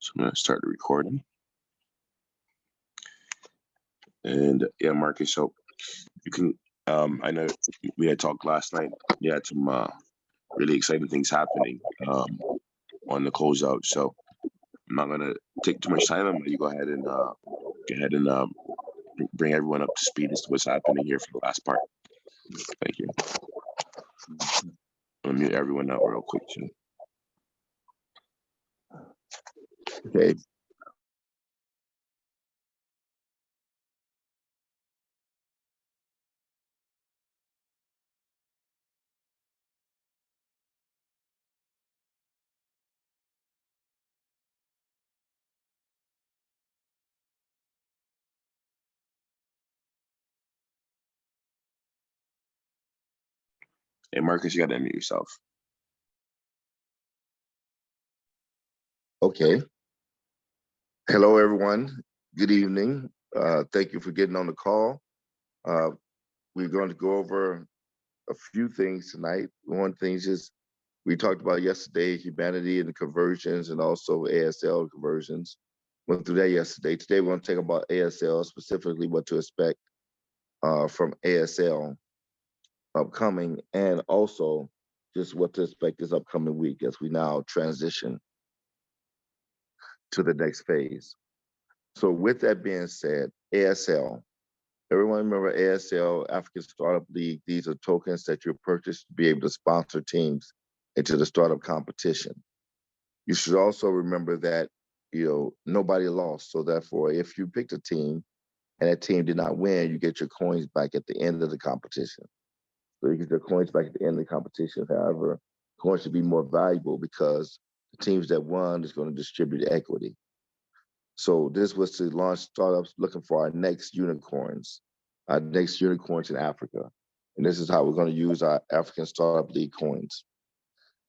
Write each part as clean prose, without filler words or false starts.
So I'm going to start the recording. And yeah, Marcus, so you can, I know we had talked last night. You had some really exciting things happening on the closeout. So I'm not going to take too much time. I'm going to go ahead and bring everyone up to speed as to what's happening here for the last part. Thank you. I'm going to mute everyone out real quick too. Okay. Hey, Marcus, you got to unmute yourself. Okay. Hello, everyone. Good evening. Thank you for getting on the call. We're going to go over a few things tonight. One thing is we talked about yesterday, humanity and the conversions and also ASL conversions. Went through that yesterday. Today, we're going to talk about ASL, specifically what to expect from ASL upcoming, and also just what to expect this upcoming week as we now transition to the next phase. So with that being said, ASL, everyone remember ASL, African Startup League. These are tokens that you purchase to be able to sponsor teams into the startup competition. You should also remember that, nobody lost. So therefore, if you picked a team and that team did not win, you get your coins back at the end of the competition. So you get your coins back at the end of the competition. However, coins should be more valuable because the teams that won is going to distribute equity. So this was to launch startups looking for our next unicorns in Africa. And this is how we're going to use our African Startup League coins.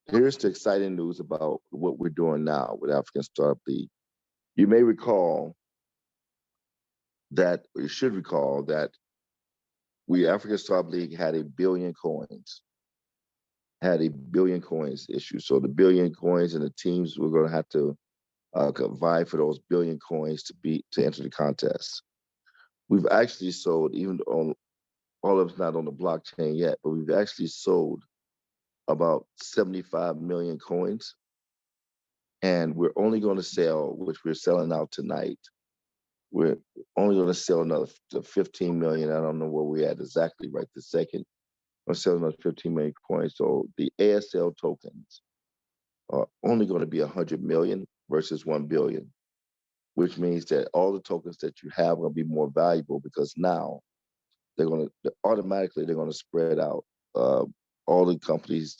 Here's the exciting news about what we're doing now with African Startup League. You may recall that, or you should recall that African Startup League had 1 billion coins, issued. So the 1 billion coins and the teams were going to have to vie for those 1 billion coins to enter the contest. We've actually sold, even on all of it's not on the blockchain yet, but we've actually sold about 75 million coins. And we're only going to sell, which we're selling out tonight, we're only going to sell another 15 million. I don't know where we're at exactly right this second. We're selling another 15 million coins. So the ASL tokens are only going to be 100 million versus 1 billion, which means that all the tokens that you have are going to be more valuable because now they're going to spread out. All the companies'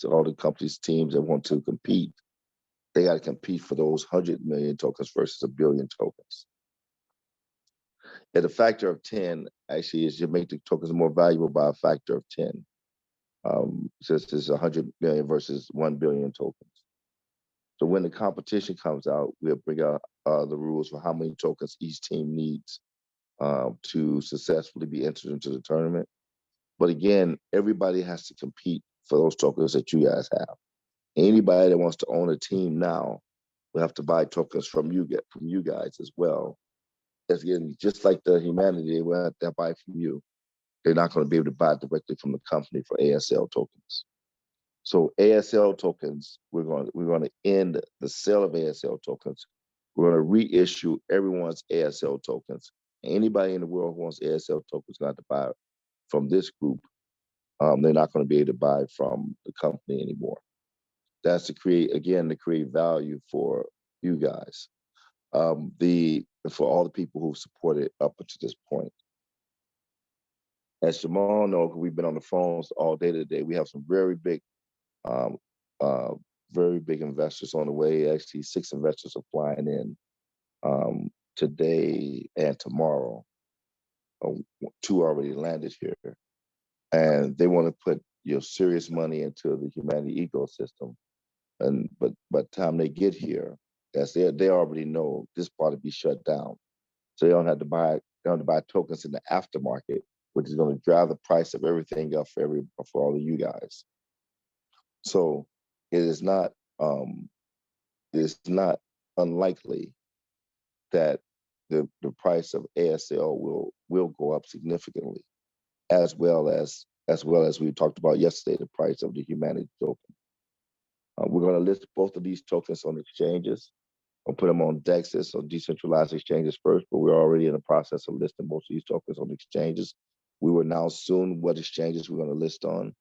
teams that want to compete, they got to compete for those 100 million tokens versus 1 billion tokens. At a factor of 10, actually, is you make the tokens more valuable by a factor of 10. Since it's 100 million versus 1 billion tokens. So when the competition comes out, we'll bring out the rules for how many tokens each team needs to successfully be entered into the tournament. But again, everybody has to compete for those tokens that you guys have. Anybody that wants to own a team now will have to buy tokens from you guys as well. That's again, just like the humanity, they will have to buy from you. They're not going to be able to buy directly from the company for ASL tokens. So ASL tokens, we're going to end the sale of ASL tokens. We're going to reissue everyone's ASL tokens. Anybody in the world who wants ASL tokens is going to have to buy from this group. They're not going to be able to buy from the company anymore. That's to create value for you guys. For all the people who've supported up to this point. As Jamal knows, we've been on the phones all day today. We have some very big investors on the way. Actually, 6 investors are flying in today and tomorrow. 2 already landed here, and they want to put serious money into the humanity ecosystem. And but by the time they get here, they already know this part to be shut down, so they don't have to buy tokens in the aftermarket, which is going to drive the price of everything up for all of you guys. So it is not unlikely that the price of ASL will go up significantly, as well as we talked about yesterday, the price of the humanity token. We're going to list both of these tokens on exchanges. I'll put them on DEXs or decentralized exchanges first, but we're already in the process of listing most of these tokens on exchanges. We will announce soon what exchanges we're going to list on.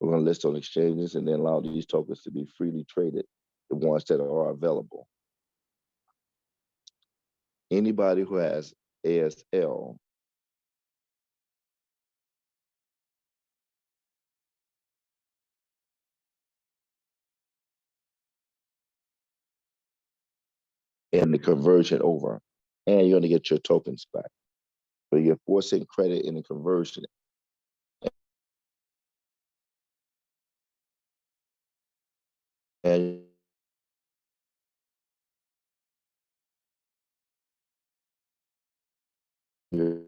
We're going to list on exchanges and then allow these tokens to be freely traded, the ones that are available. Anybody who has ASL and the conversion over, and you're going to get your tokens back. So you're forcing credit in the conversion. And you're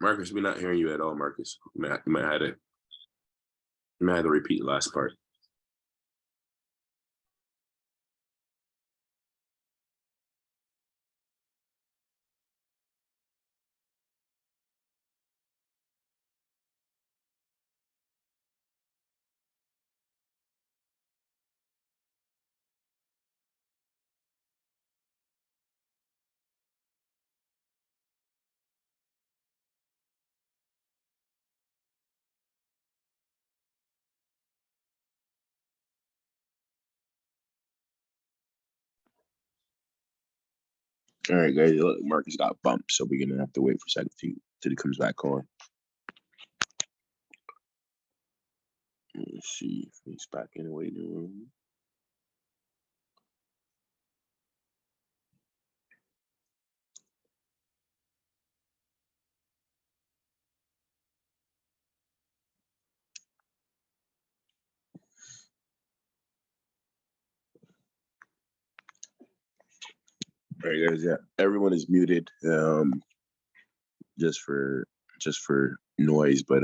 Marcus, we're not hearing you at all, Marcus. You might have to repeat the last part. All right, guys. Look, Marcus got bumped, so we're gonna have to wait for a second till he comes back on. Let's see if he's back in the waiting room. All right, guys. Yeah, everyone is muted. Just for noise, but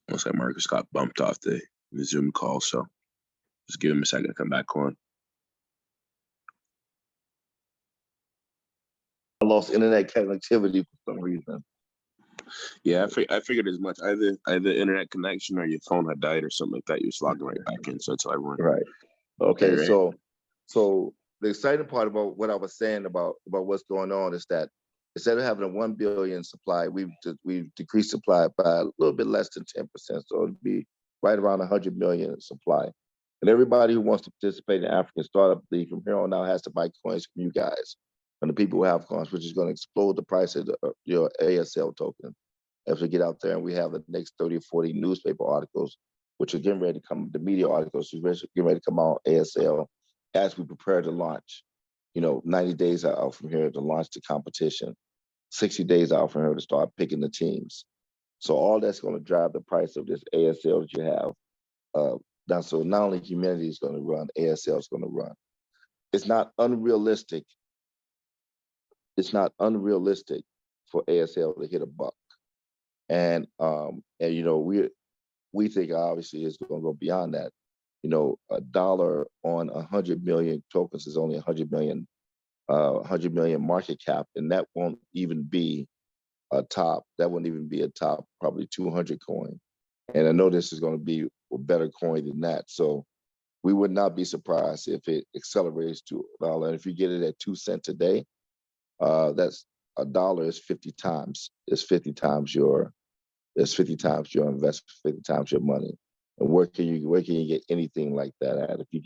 looks like Marcus got bumped off the Zoom call, so just give him a second to come back on. I lost internet connectivity for some reason. Yeah, I figured as much. Either internet connection or your phone had died or something like that. You're just logging right back in, so it's everyone. Right. Okay. Right. So the exciting part about what I was saying about what's going on is that instead of having a 1 billion supply, we've decreased supply by a little bit less than 10%. So it'd be right around 100 million supply. And everybody who wants to participate in African Startup League from here on out has to buy coins from you guys, from the people who have coins, which is going to explode the price of your ASL token as we get out there and we have the next 30 or 40 newspaper articles, which are getting ready to come, the media articles, getting ready to come out ASL as we prepare to launch. 90 days out from here to launch the competition, 60 days out from here to start picking the teams. So all that's going to drive the price of this ASL that you have. Now, so not only humanity is going to run, ASL is going to run. It's not unrealistic. It's not unrealistic for ASL to hit a buck. And we think obviously it's going to go beyond that. $1 on 100 million tokens is only 100 million market cap, and that won't even be a top. That wouldn't even be a top probably 200 coin. And I know this is going to be a better coin than that. So we would not be surprised if it accelerates to $1. And if you get it at 2 cents a day, that's $1 is 50 times. It's 50 times your investment, 50 times your money. And where can you get anything like that at? If you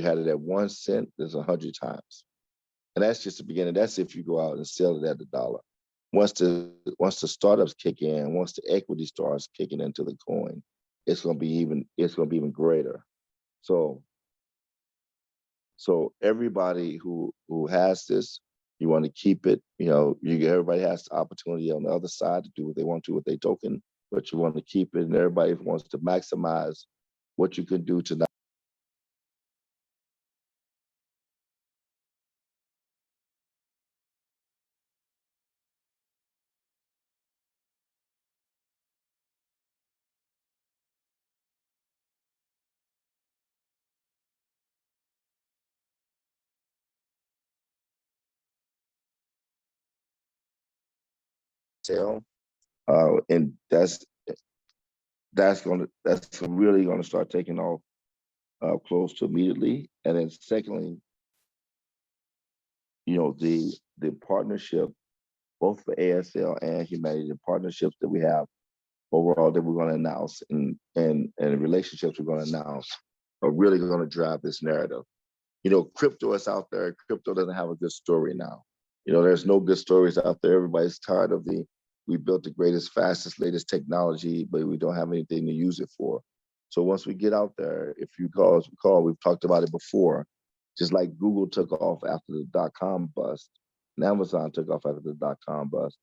had it at 1 cent, there's 100 times. And that's just the beginning. That's if you go out and sell it at $1. Once the startups kick in, once the equity starts kicking into the coin, it's gonna be even greater. So everybody who has this, you want to keep it. Everybody has the opportunity on the other side to do what they want to with their token, but you want to keep it, and everybody wants to maximize what you can do to not sell. And that's really gonna start taking off close to immediately. And then secondly, the partnership, both for ASL and humanity, the partnerships that we have overall that we're going to announce and the relationships we're going to announce are really going to drive this narrative. Crypto is out there. Crypto doesn't have a good story now. There's no good stories out there. Everybody's tired of we built the greatest, fastest, latest technology, but we don't have anything to use it for. So once we get out there, if you recall, we've talked about it before, just like Google took off after the dot-com bust and Amazon took off after the dot-com bust,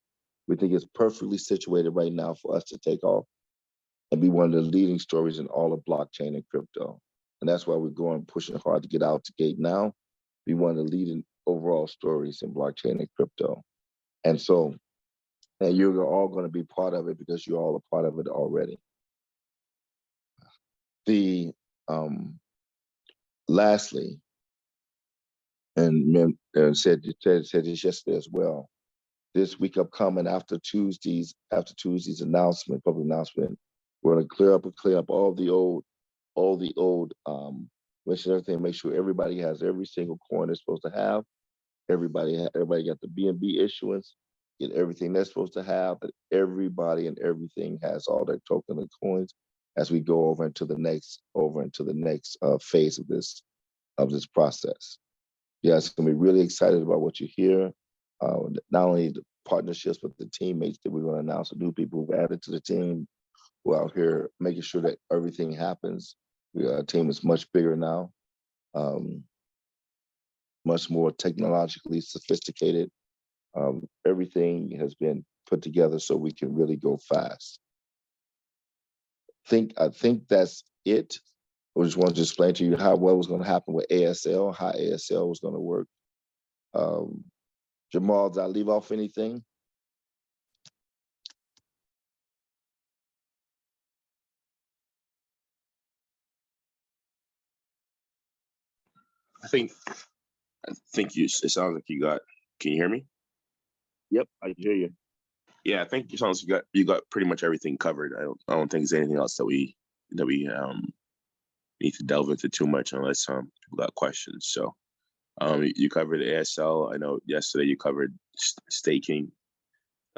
we think it's perfectly situated right now for us to take off and be one of the leading stories in all of blockchain and crypto. And that's why we're pushing hard to get out the gate now, be one of the leading overall stories in blockchain and crypto. And you're all going to be part of it because you're all a part of it already. Lastly, and said this yesterday as well, this week upcoming after Tuesday's announcement, public announcement, we're going to clear up all the old make sure everybody has every single coin they're supposed to have. Everybody got the BNB issuance, get everything they're supposed to have, but everybody and everything has all their token and coins as we go over into the next phase of this process. Yeah, it's going to be really excited about what you hear. Not only the partnerships, but the teammates that we're going to announce, the new people who've added to the team, who are out here making sure that everything happens. Our team is much bigger now, much more technologically sophisticated. Everything has been put together so we can really go fast. I think that's it. I just wanted to explain to you what was going to happen with ASL, how ASL was going to work. Jamal, did I leave off anything? I think it sounds like you got. Can you hear me? Yep, I can hear you. Yeah, I think it sounds like you got pretty much everything covered. I don't think there's anything else that we need to delve into too much unless people got questions. So you covered ASL. I know yesterday you covered staking.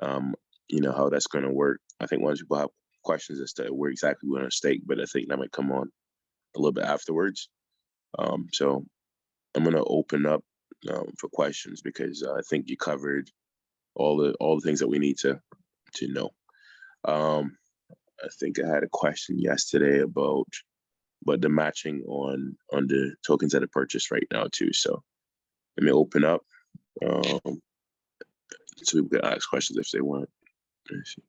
How that's going to work. I think once people have questions as to where exactly we're going to stake, but I think that might come on a little bit afterwards. So I'm going to open up for questions because I think you covered all the things that we need to know. I think I had a question yesterday about the matching on the tokens that are purchased right now too. So let me open up so people can ask questions if they want. Let me see.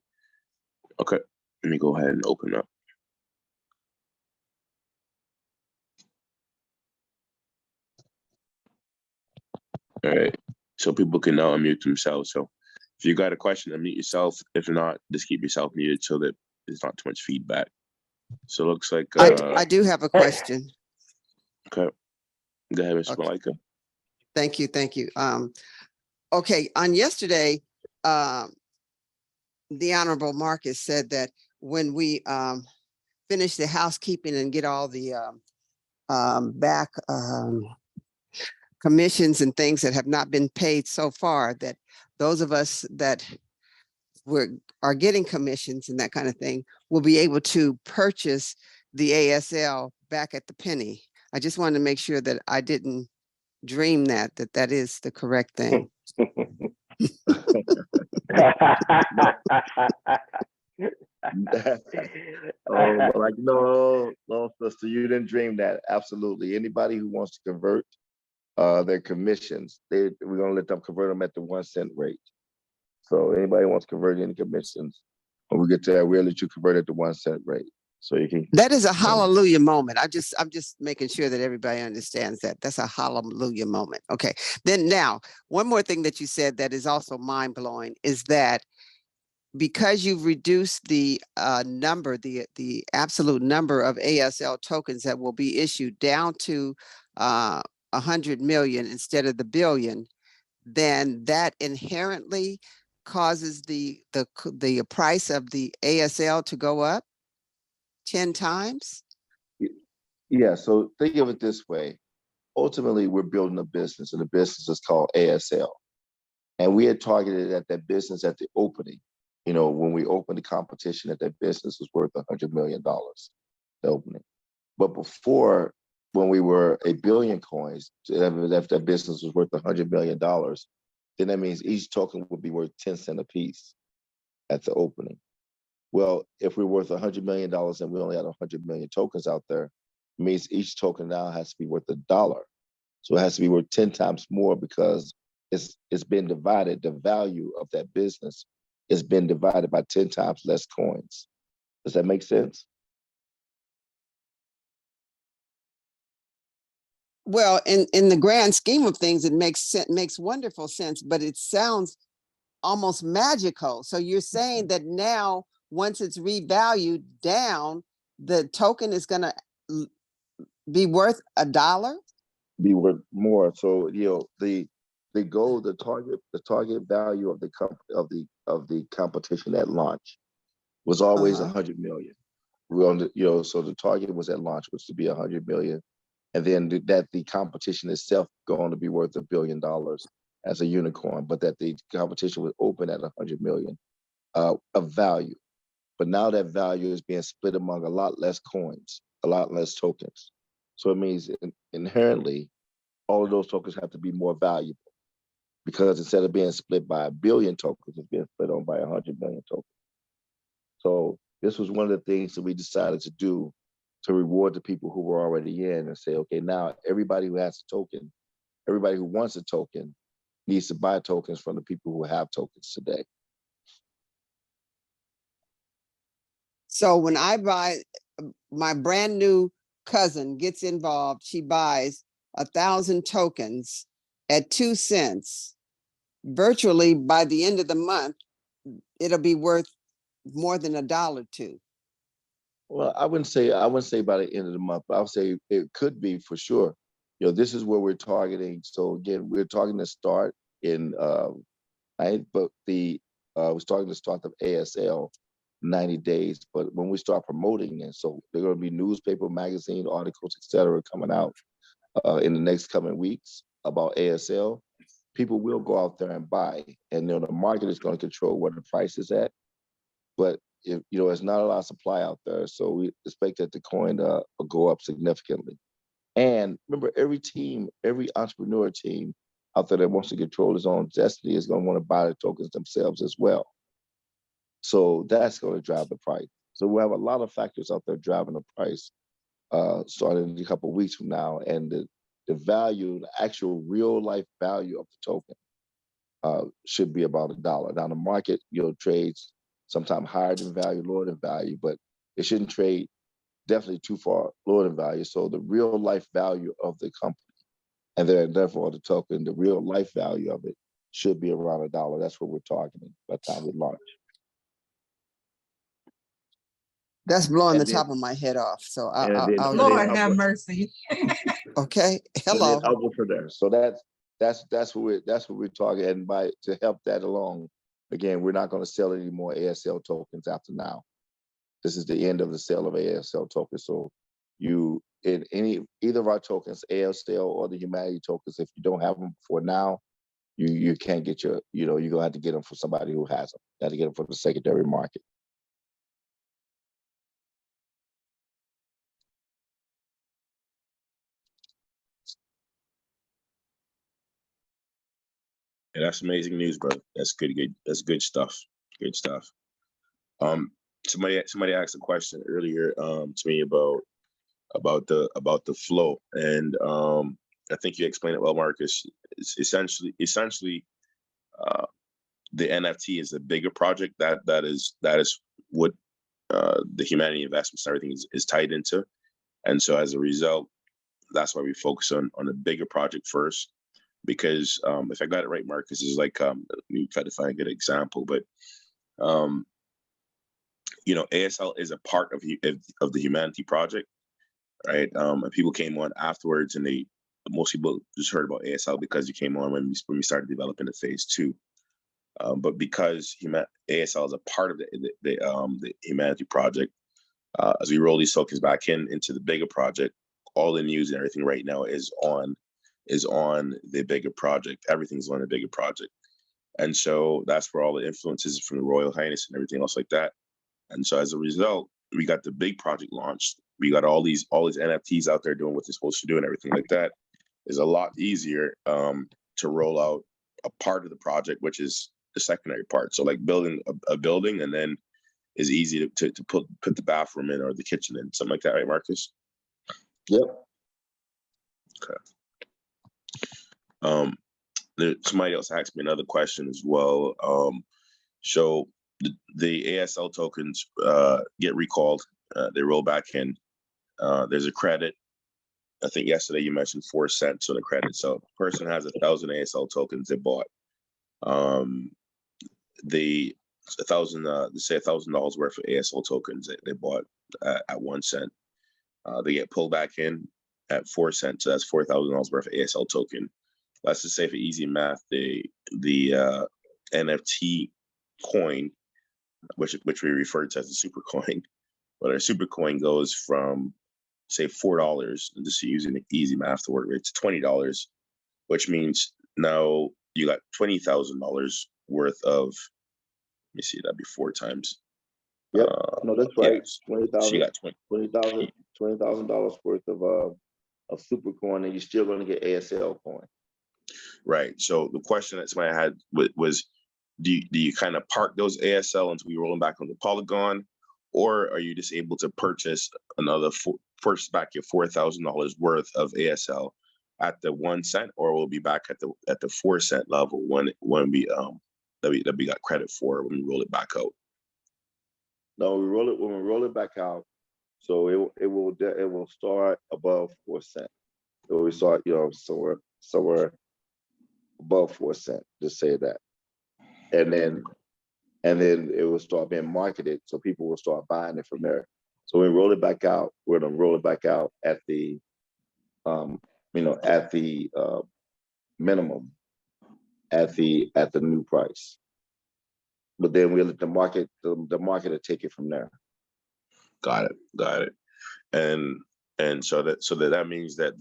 Okay, let me go ahead and open up. All right, so people can now unmute themselves. So if you got a question, unmute yourself. If not, just keep yourself muted so that there's not too much feedback. So it looks like I do have a question. Okay, go ahead, Ms. Malika. Thank you. Okay, on yesterday, the Honorable Marcus said that when we finish the housekeeping and get all the back commissions and things that have not been paid so far, that those of us that are getting commissions and that kind of thing will be able to purchase the ASL back at the penny. I just wanted to make sure that I didn't dream that is the correct thing. No, sister, you didn't dream that. Absolutely. Anybody who wants to convert their commissions, we're going to let them convert them at the 1 cent rate. So anybody who wants to convert any commissions, When we get to that, we'll let you convert it to 1 cent rate. So you can. That is a hallelujah moment. I'm just making sure that everybody understands that. That's a hallelujah moment. Okay. Then now, one more thing that you said that is also mind blowing is that because you've reduced the number, the absolute number of ASL tokens that will be issued down to 100 million instead of the billion, then that inherently causes the price of the ASL to go up 10 times? Yeah, so think of it this way. Ultimately, we're building a business, and the business is called ASL. And we had targeted at that business at the opening. When we opened the competition, that business was worth $100 million, the opening. But before, when we were a billion coins, if that business was worth $100 million, then that means each token would be worth 10 cents a piece at the opening. Well, if we're worth $100 million and we only had 100 million tokens out there, it means each token now has to be worth $1. So it has to be worth 10 times more because it's been divided. The value of that business has been divided by 10 times less coins. Does that make sense? Well, in the grand scheme of things, it makes wonderful sense, but it sounds almost magical. So you're saying that now, once it's revalued down, the token is going to be worth $1? Be worth more. So the goal, the target value of the competition at launch was always 100 million. So the target was at launch was to be 100 million, and then that the competition itself going to be worth $1 billion as a unicorn, but that the competition was open at 100 million of value. But now that value is being split among a lot less coins, a lot less tokens. So it means inherently, all of those tokens have to be more valuable because instead of being split by 1 billion tokens, it's being split on by 100 million tokens. So this was one of the things that we decided to do to reward the people who were already in and say, okay, now everybody who has a token, everybody who wants a token needs to buy tokens from the people who have tokens today. So when I buy, my brand new cousin gets involved, she buys 1,000 tokens at 2 cents. Virtually by the end of the month, it'll be worth more than $1 to. Well, I wouldn't say by the end of the month, but I would say it could be for sure. This is where we're targeting. So again, we're targeting to start in but we're starting to start the ASL 90 days. But when we start promoting it, so there are going to be newspaper, magazine articles, etc., coming out in the next coming weeks about ASL. People will go out there and buy, and the market is going to control what the price is at. But if there's not a lot of supply out there, so we expect that the coin will go up significantly. And remember, every entrepreneur team out there that wants to control his own destiny is going to want to buy the tokens themselves as well. So that's going to drive the price. So we have a lot of factors out there driving the price starting a couple of weeks from now. And the value, the actual real life value of the token should be about $1. Now the market, trades sometimes higher than value, lower than value, but it shouldn't trade definitely too far lower than value. So the real life value of the company, and then therefore the token, the real life value of it should be around $1. That's what we're targeting by the time we launch. That's blowing the top of my head off. So I'll Lord have mercy. Okay. Hello. I'll go from there. So that's what we're targeting. And to help that along, again, we're not going to sell any more ASL tokens after now. This is the end of the sale of ASL tokens. So in either of our tokens, ASL or the Humanity tokens, if you don't have them before now, you can't get you're gonna have to get them from somebody who has them. You have to get them from the secondary market. Yeah, that's amazing news, bro. That's good. That's good stuff. Good stuff. Somebody asked a question earlier to me about the flow, and I think you explained it well, Marcus. It's essentially the NFT is a bigger project that is what the humanity investments and everything is tied into. And so as a result, that's why we focus on a bigger project first. Because if I got it right, Marcus, is like we try to find a good example, but ASL is a part of the humanity project, right? And people came on afterwards, and most people just heard about ASL because you came on when we started developing the phase 2. But because ASL is a part of the humanity project, as we roll these tokens back into the bigger project, all the news and everything right now is on the bigger project. Everything's on the bigger project. And so that's where all the influences from the Royal Highness and everything else like that. And so as a result, we got the big project launched. We got all these NFTs out there doing what they're supposed to do and everything like that. Is a lot easier to roll out a part of the project, which is the secondary part. So like building a building, and then is easy to put the bathroom in or the kitchen in, something like that, right, Marcus? Yep. Okay. Somebody else asked me another question as well. So the ASL tokens get recalled. They roll back in. There's a credit. I think yesterday you mentioned 4 cents on the credit. So a person has 1,000 ASL tokens they bought. They say $1,000 worth of ASL tokens they bought at 1 cent. They get pulled back in at 4 cents. So that's $4,000 worth of ASL token. Let's just say for easy math, the NFT coin, which we refer to as the super coin, but our super coin goes from say $4, and just using easy math to work with, to $20, which means now you got $20,000 worth of. Let me see, that'd be 4 times. Yep. No, that's right. Yeah. $20,000. So you got $20,000 worth of super coin, and you're still going to get ASL coin. Right. So the question that somebody had was, do you kind of park those ASL until we roll them back on the Polygon, or are you just able to purchase purchase back your $4,000 worth of ASL at the 1 cent, or will be back at the 4 cent level when we that we got credit for when we roll it back out? No, when we roll it back out, so it will start above 4 cent. So we start, somewhere above 4 cent, just say that. And then it will start being marketed, so people will start buying it from there. So when we roll it back out, we're gonna roll it back out at the minimum, at the new price. But then we'll let the market will take it from there. Got it. And so that means that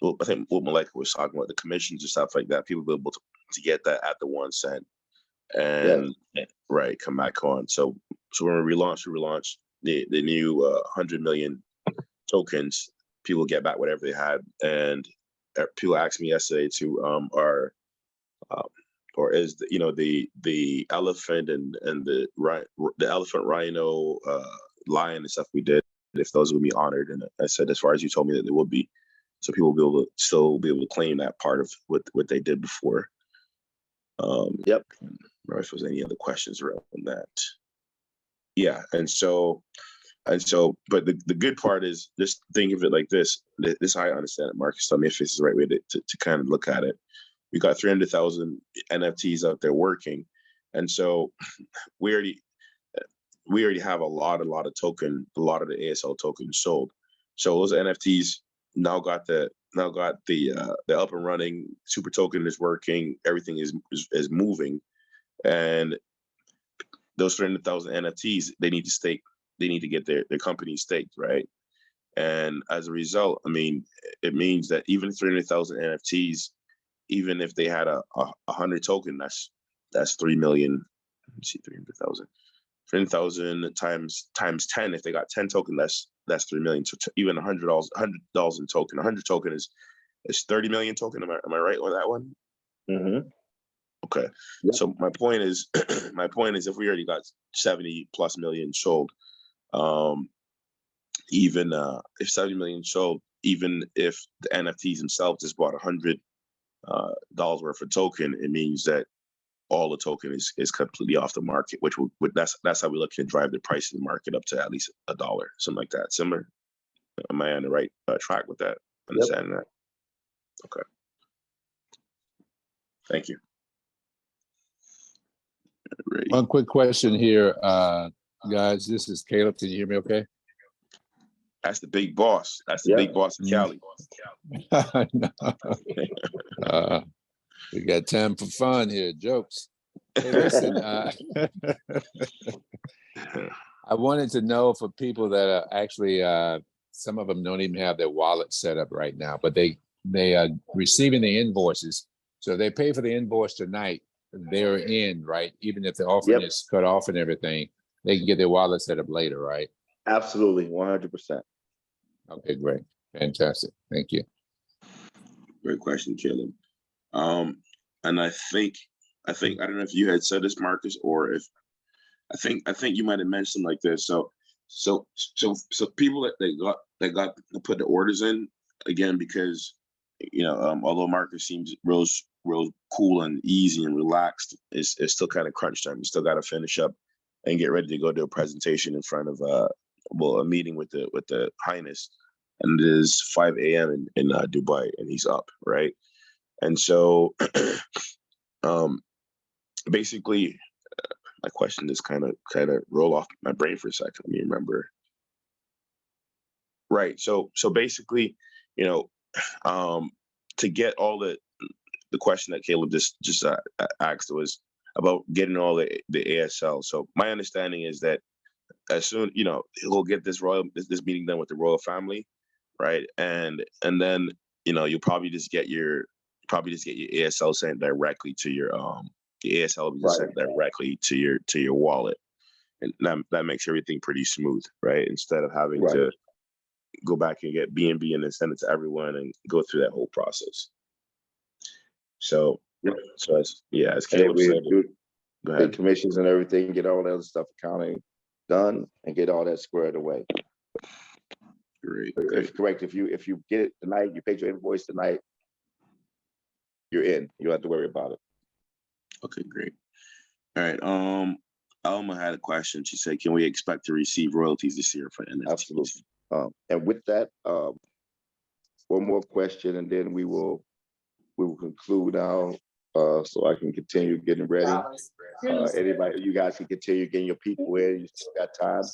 I think what Malika was talking about, the commissions and stuff like that, people will be able to get that at the 1 cent and right, come back on. So when we relaunch the new 100 million tokens, people get back whatever they had. And people asked me yesterday or is the elephant and the elephant, rhino, lion and stuff we did, if those would be honored. And I said, as far as you told me that they would be, so people will still be able to claim that part of what they did before. Yep. I don't know if there's any other questions around that. Yeah, and so, but the good part is, just think of it like this. This is how I understand it, Marcus. Tell me if this is the right way to kind of look at it. We got 300,000 NFTs out there working, and so we already have a lot of the ASL tokens sold. So those NFTs now got the up and running super token is working. Everything is moving, and those 300,000 NFTs, they need to stake. They need to get their company staked, right? And as a result, I mean, it means that even 300,000 NFTs, even if they had a 100 token, that's 3 million. Let me see, 300,000. 300,000 times 10. If they got 10 token, that's 3 million. So even $100 in token. 100 token is 30 million token. Am I right on that one? Mm-hmm. Okay. Yep. So my point is, if we already got 70 plus million sold, even if 70 million sold, even if the NFTs themselves just bought $100 worth of token, it means that all the token is completely off the market, which that's how we look to drive the price of the market up to at least $1, something like that. Similar. Am I on the right track with that? Understanding that? Okay. Thank you. Ready. One quick question here, guys. This is Caleb. Can you hear me okay? That's the big boss. That's the big boss of Cali. We got time for fun here. Jokes. Hey, listen, I wanted to know for people that are actually, some of them don't even have their wallet set up right now, but they are receiving the invoices. So they pay for the invoice tonight. They're in, right? Even if the offering is cut off and everything, they can get their wallet set up later, right? Absolutely, 100%. Okay, great. Fantastic. Thank you. Great question, Caleb. And I think I don't know if you had said this, Marcus, or if I think you might have mentioned like this. So people that got to put the orders in again, because although Marcus seems real cool and easy and relaxed, it's still kind of crunch time. You still got to finish up and get ready to go do a presentation in front of a meeting with the Highness, and it is 5 a.m. in Dubai, and he's up, right? And so basically my question just kind of roll off my brain for a second. Let me remember. Right. So basically, to get all the question that Caleb just asked was about getting all the ASL. So my understanding is that as soon, he'll get this meeting done with the royal family, right? And then, you'll probably just get your ASL sent directly to your the ASL will be sent directly to your wallet, and that makes everything pretty smooth, right? Instead of having to go back and get BNB and then send it to everyone and go through that whole process. So as Caleb said, go ahead. Commissions and everything, get all that other stuff accounting done, and get all that squared away. Great. Correct. If you get it tonight, you paid your invoice tonight, you're in. You don't have to worry about it. Okay, great. All right. Alma had a question. She said, "Can we expect to receive royalties this year for NFTs?" Absolutely. And with that, one more question, and then we will conclude now, so I can continue getting ready. Anybody, you guys can continue getting your people in. You still got time.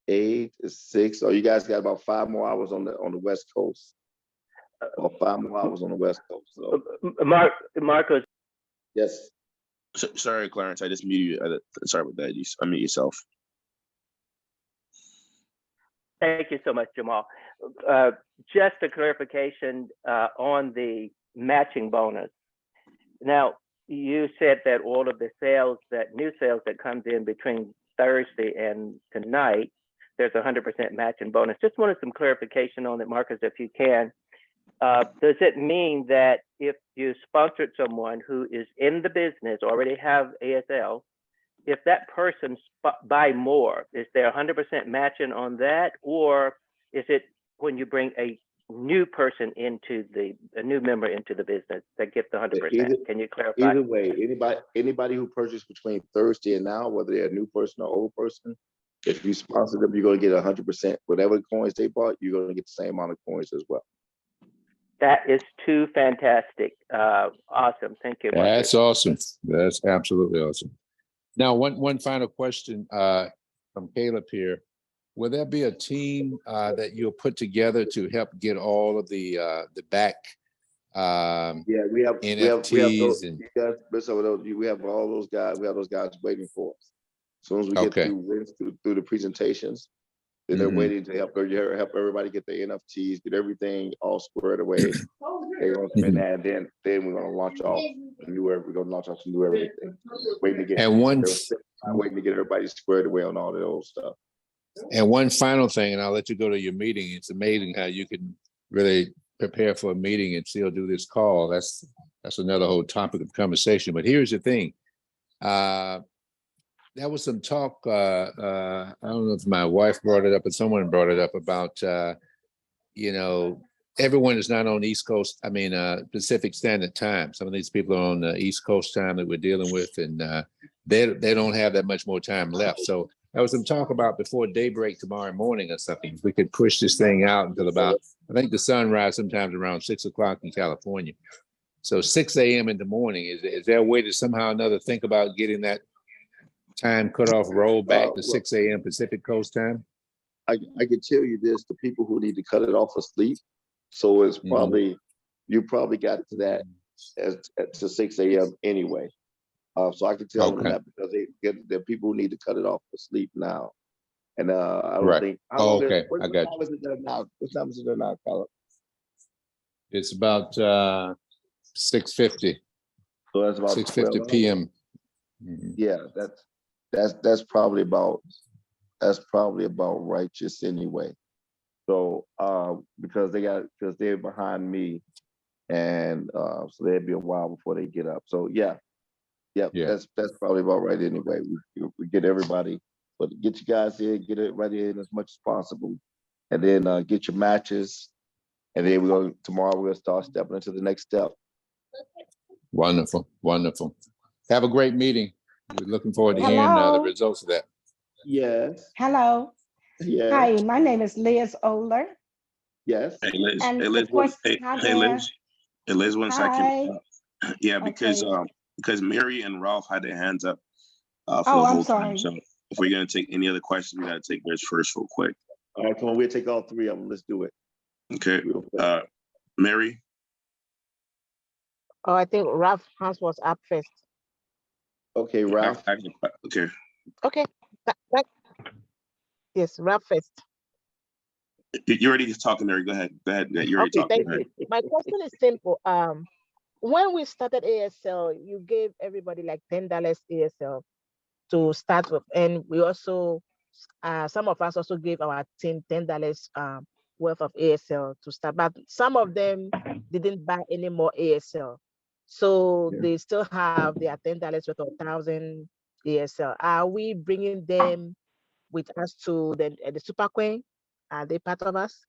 8 is 6. So you guys got about 5 more hours on the West Coast. Or 5 more hours on the West Coast. So. Marcus. Yes. Sorry, Clarence. I just muted you. Sorry about that. You unmute yourself. Thank you so much, Jamal. Just a clarification on the matching bonus. Now, you said that all of the new sales that comes in between Thursday and tonight, there's 100% matching bonus. Just wanted some clarification on it, Marcus, if you can. Does it mean that if you sponsored someone who is in the business, already have ASL, if that person buy more, is there 100% matching on that? Or is it when you bring a new person a new member into the business that gets the 100%? Can you clarify? Either way, anybody who purchased between Thursday and now, whether they're a new person or old person, if you sponsor them, you're going to get 100%. Whatever coins they bought, you're going to get the same amount of coins as well. That is too fantastic. Awesome. Thank you, Marcus. That's awesome. That's absolutely awesome. Now, one final question from Caleb here. Will there be a team that you'll put together to help get all of the back we have NFTs we have all those guys. We have those guys waiting for us. As soon as we get through the presentations, then they're waiting to help everybody get their NFTs, get everything all squared away. They're gonna spend that, and then we're gonna launch off to new everything. Waiting to get everybody squared away on all the old stuff. And one final thing, and I'll let you go to your meeting. It's amazing how you can really prepare for a meeting and still do this call. That's another whole topic of conversation. But here's the thing. There was some talk, I don't know if my wife brought it up, but someone brought it up about, everyone is not on East Coast. I mean, Pacific Standard Time. Some of these people are on the East Coast time that we're dealing with, and they don't have that much more time left. So there was some talk about before daybreak tomorrow morning or something. We could push this thing out until about, I think the sunrise sometimes around 6 o'clock in California. So 6 a.m. in the morning. Is there a way to somehow or another think about getting that time cutoff rolled back to 6 a.m. Pacific Coast time? I can tell you this: the people who need to cut it off asleep. So it's probably you probably got to that to 6 a.m. anyway. So I can tell them that because they're people who need to cut it off for sleep now. And I don't think. Okay, I got you. What time is it there now? What time is it there now, Colin? It's about 6:50. So that's about 6:50 p.m. Yeah, that's probably about righteous anyway. So because they're behind me, and so they'd be a while before they get up. So yeah. That's probably about right anyway. We get everybody, but get you guys in, get everybody in as much as possible, and then get your matches, and then tomorrow we're gonna start stepping into the next step. Wonderful. Have a great meeting. We're looking forward to hearing the results of that. Yes. Hello. Yes. Hi, my name is Liz Ohler. Yes. Hey Liz. And Hey Liz. Hey Liz. Hey Liz. 1 second. Yeah, because Mary and Ralph had their hands up for the whole time. So if we're gonna take any other questions, we gotta take theirs first, real quick. All right, come on, we'll take all three of them. Let's do it. Okay. Mary. Oh, I think Ralph's hands was up first. Okay, Ralph. Okay. Okay. Yes, Ralph first. You're already talking, Mary. Go ahead. You're already talking. Thank you. My question is simple. When we started ASL, you gave everybody like $10 ASL to start with, and we also, some of us also gave our team $10 worth of ASL to start, but some of them didn't buy any more ASL, so they still have their $10 worth of 1,000 ASL. Are we bringing them with us to the Super Queen? Are they part of us?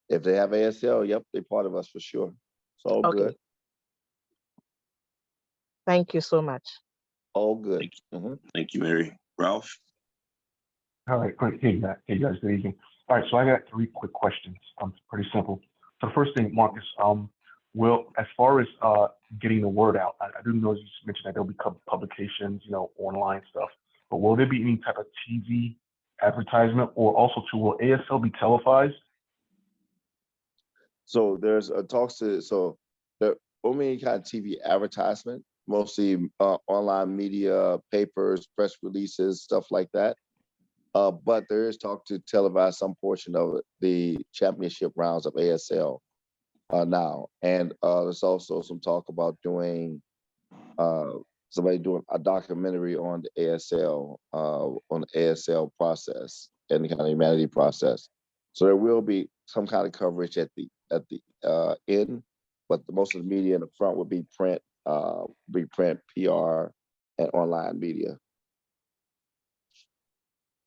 If they have ASL, yep, they're part of us for sure. It's all good. Thank you so much. All good. Thank you, Mary. Ralph? All right, great. Hey, Matt. Hey, guys, good evening. All right, so I got 3 quick questions. Pretty simple. So the first thing, Marcus, as far as getting the word out, I do know you mentioned that there'll be publications, online stuff, but will there be any type of TV advertisement, or also will ASL be televised? So there's there won't be any kind of TV advertisement, mostly online media, papers, press releases, stuff like that. But there is talk to televise some portion of the championship rounds of ASL now. And there's also some talk about doing somebody doing a documentary on the ASL process and the kind of humanity process. So there will be some kind of coverage at the end, but most of the media in the front would be print, PR, and online media.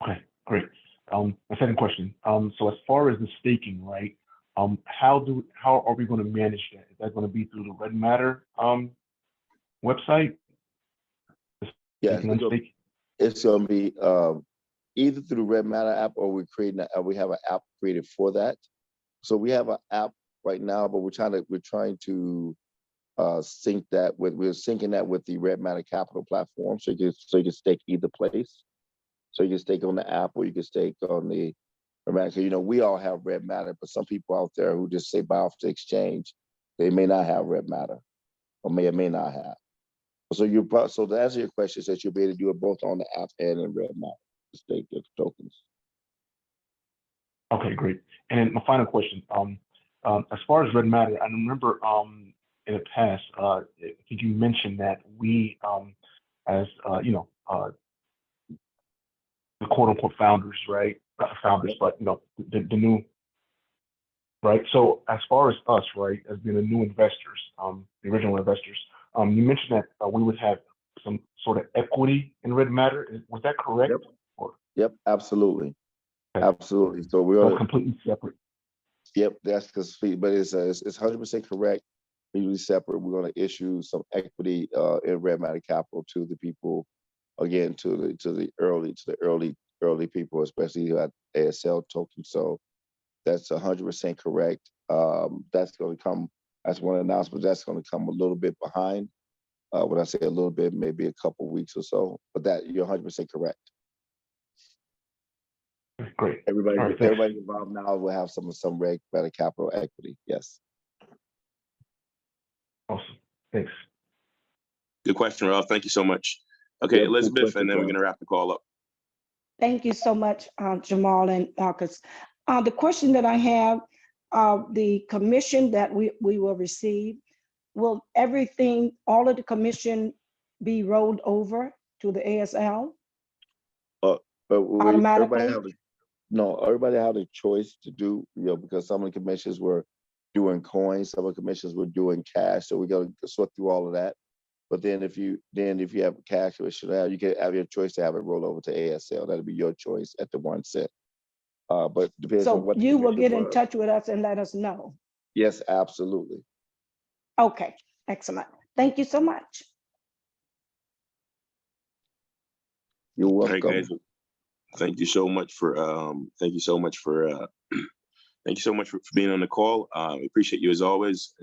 Okay, great. My second question. So as far as the staking, right? How are we going to manage that? Is that going to be through the Red Matter website? Yes, it's going to be either through the Red Matter app, or we have an app created for that. So we have an app right now, but we're trying to sync that we're syncing that with the Red Matter Capital platform, so you can stake either place. So you can stake on the app, or you can stake on the Red Matter. We all have Red Matter, but some people out there who just say buy off the exchange, they may not have Red Matter, or may not have. So to answer your question, that you'll be able to do it both on the app and in Red Matter to stake the tokens. Okay, great. And then my final question. As far as Red Matter, I remember in the past, I think you mentioned that we, as the quote unquote founders, right? Not the founders, but the new, right? So as far as us, right, as being the new investors, the original investors, you mentioned that we would have some sort of equity in Red Matter. Was that correct? Yep, absolutely. Okay. Absolutely. So we're completely separate. Yep, that's because, but it's 100% correct. Legally separate. We're going to issue some equity in Red Matter Capital to the people, again, to the early people, especially who had ASL token. So that's 100% correct. That's going to come. That's one announcement. That's going to come a little bit behind. When I say a little bit, maybe a couple weeks or so. But that you're 100% correct. Great. Everybody, All right, thanks. everybody involved now will have some Red Matter Capital equity. Yes. Awesome. Thanks. Good question, Ralph. Thank you so much. Okay, Yeah, good Elizabeth, question, and then we're Ralph. going to wrap the call up. Thank you so much, Jamal and Marcus. The question that I have, the commission that we will receive, will everything, all of the commission be rolled over to the ASL But automatically? everybody had a choice to do, because some of the commissions were doing coins, some of the commissions were doing cash. So we got to sort through all of that. But then if you have cash, you can have your choice to have it roll over to ASL. That'll be your choice at the 1 cent. But depends on So what you will get in touch with us and let us know. Yes, absolutely. Okay, excellent. Thank you so much. You're All right, welcome. guys. Thank you so much for being on the call. We appreciate you as always.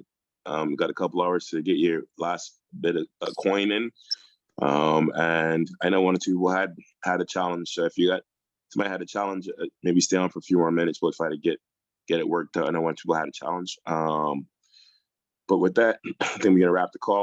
We got a couple hours to get your last bit of coin in. And I know one or two people had a challenge. So if you got somebody had a challenge, maybe stay on for a few more minutes. We'll try to get it worked out. I know one or two people had a challenge. But with that, I think we're gonna wrap the call.